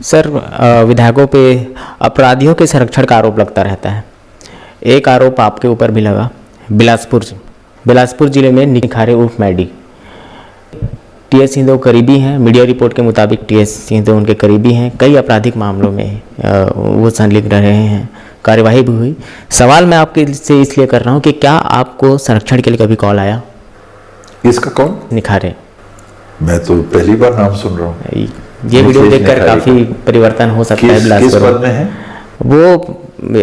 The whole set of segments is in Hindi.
सर, विधायकों पे अपराधियों के संरक्षण का आरोप लगता रहता है। एक आरोप आपके ऊपर भी लगा। बिलासपुर जिले में निखारे उर्फ मैडी, टीएस सिंहदेव करीबी हैं। मीडिया रिपोर्ट के मुताबिक टीएस सिंहदेव उनके करीबी हैं। कई आपराधिक मामलों में वो संलिग्न रहे हैं, कार्यवाही भी हुई। सवाल मैं आपके से इसलिए कर रहा हूँ कि क्या आपको संरक्षण के लिए कभी कॉल आया? इसका कौन? निखारे। मैं तो पहली बार नाम सुन रहा हूँ। ये वीडियो देखकर काफी परिवर्तन हो सकता है। किस पद में है वो?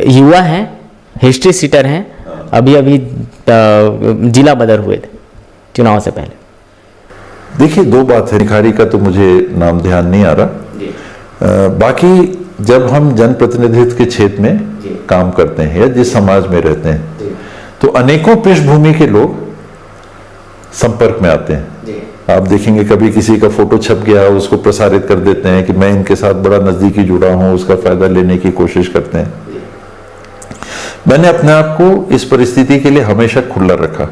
युवा हैं, हिस्ट्री सीटर हैं, अभी जिला बदर हुए थे चुनाव से पहले। देखिए, दो बात है। निखारी का तो मुझे नाम ध्यान नहीं आ रहा। बाकी जब हम जनप्रतिनिधित्व के क्षेत्र में काम करते हैं या जिस समाज में रहते हैं तो अनेकों पृष्ठभूमि के लोग संपर्क में आते हैं। आप देखेंगे कभी किसी का फोटो छप गया, उसको प्रसारित कर देते हैं कि मैं इनके साथ बड़ा नजदीकी जुड़ा हूं, उसका फायदा लेने की कोशिश करते हैं। मैंने अपने आप को इस परिस्थिति के लिए हमेशा खुला रखा।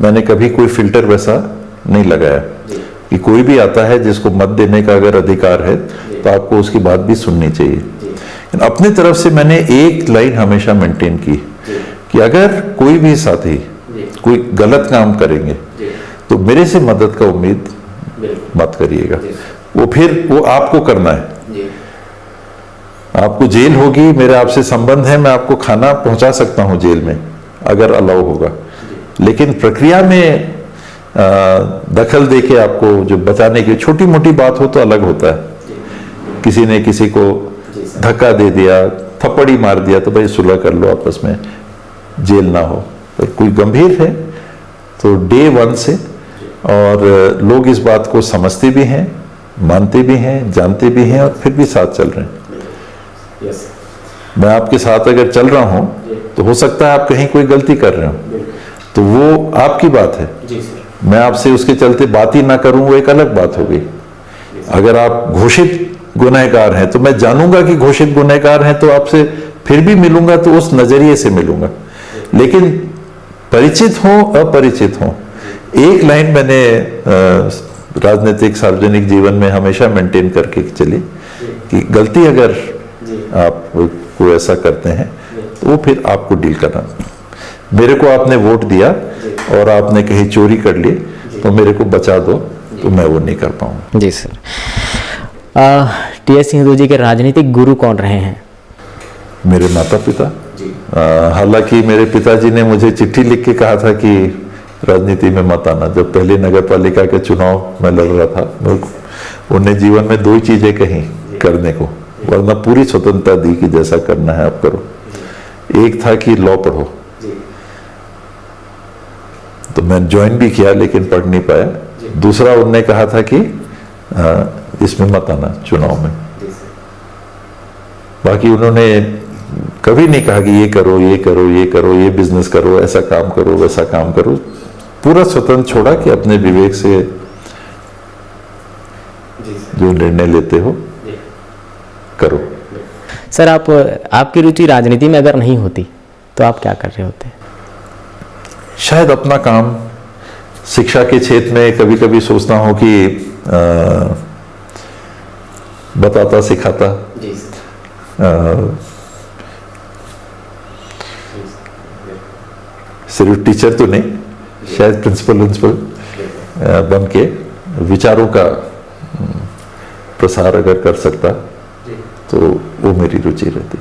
मैंने कभी कोई फिल्टर वैसा नहीं लगाया कि कोई भी आता है जिसको मत देने का अगर अधिकार है तो आपको उसकी बात भी सुननी चाहिए। अपनी तरफ से मैंने एक लाइन हमेशा मेंटेन की कि अगर कोई भी साथी कोई गलत काम करेंगे तो मेरे से मदद का उम्मीद मत करिएगा। वो आपको करना है। आपको जेल होगी, मेरे आपसे संबंध है, मैं आपको खाना पहुंचा सकता हूं जेल में अगर अलाउ होगा, लेकिन प्रक्रिया में दखल देके आपको जो बचाने की छोटी मोटी बात हो तो अलग होता है। किसी ने किसी को धक्का दे दिया, थप्पड़ी मार दिया, तो भाई सुलह कर लो आपस में, जेल ना हो। तो कोई गंभीर है तो डे वन से, और लोग इस बात को समझते भी हैं, मानते भी हैं, जानते भी हैं, और फिर भी साथ चल रहे हैं। मैं आपके साथ अगर चल रहा हूं तो हो सकता है आप कहीं कोई गलती कर रहे हो, तो वो आपकी बात है। मैं आपसे उसके चलते बात ही ना करूं, वो एक अलग बात होगी। अगर आप घोषित गुनहगार हैं तो मैं जानूंगा कि घोषित गुनहगार हैं, तो आपसे फिर भी मिलूंगा तो उस नजरिए से मिलूंगा। लेकिन परिचित हो अपरिचित हो, एक लाइन मैंने राजनीतिक सार्वजनिक जीवन में हमेशा मेंटेन करके चली कि गलती अगर आप कोई ऐसा करते हैं तो वो फिर आपको डील करना। मेरे को आपने वोट दिया और आपने कहीं चोरी कर ली तो मेरे को बचा दो, तो मैं वो नहीं कर पाऊंगा। जी सर। टीएस सिंहदेव जी के राजनीतिक गुरु कौन रहे हैं? मेरे माता पिता। हालांकि मेरे पिताजी ने मुझे चिट्ठी लिख के कहा था कि राजनीति में मत आना। जब पहले नगर पालिका के चुनाव में लड़ रहा था, उन्हें जीवन में दो ही चीजें कही करने को, वरना पूरी स्वतंत्रता दी कि जैसा करना है आप करो। एक था कि लॉ पढ़ो, तो मैं ज्वाइन भी किया लेकिन पढ़ नहीं पाया। दूसरा उन्होंने कहा था कि इसमें मत आना चुनाव में। बाकी उन्होंने कभी नहीं कहा कि ये करो, ये करो, ये करो, ये बिजनेस करो, ऐसा काम करो, वैसा काम करो। पूरा स्वतंत्र छोड़ा कि अपने विवेक से जो निर्णय लेते हो करो। सर, आपकी रुचि राजनीति में अगर नहीं होती तो आप क्या कर रहे होते? शायद अपना काम शिक्षा के क्षेत्र में कभी कभी सोचता हूं कि बताता सिखाता। सिर्फ टीचर तो नहीं, शायद प्रिंसिपल बन के विचारों का प्रसार अगर कर सकता तो वो मेरी रुचि रहती।